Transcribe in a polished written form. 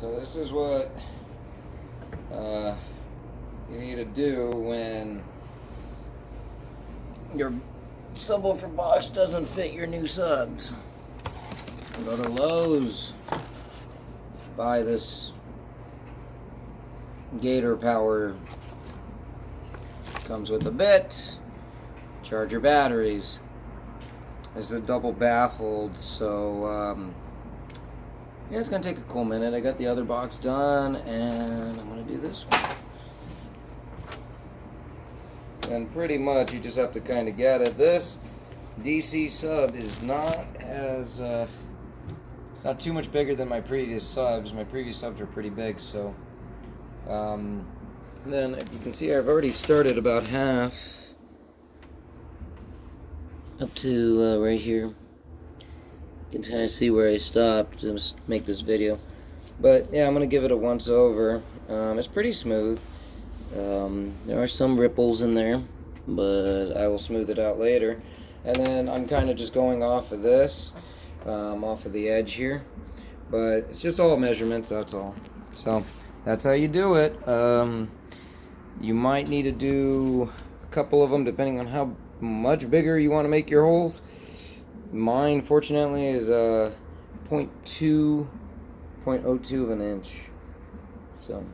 So this is what you need to do when your subwoofer box doesn't fit your new subs. Go to Lowe's, buy this gator power. Comes with a bit, charge your batteries. This is double baffled, so yeah, it's gonna take a cool minute. I got the other box done, and I'm gonna do this one. And pretty much you just have to kind of get it. This DC sub is not as it's not too much bigger than my previous subs. My previous subs were pretty big, so then if you can see, I've already started about half up to right here. You can kind of see where I stopped to make this video. But yeah, I'm gonna give it a once over. It's pretty smooth. There are some ripples in there, but I will smooth it out later. And then I'm kind of just going off of this, off of the edge here. But it's just all measurements, that's all. So that's how you do it. You might need to do a couple of them depending on how much bigger you want to make your holes. Mine, fortunately, is 0.02 of an inch. So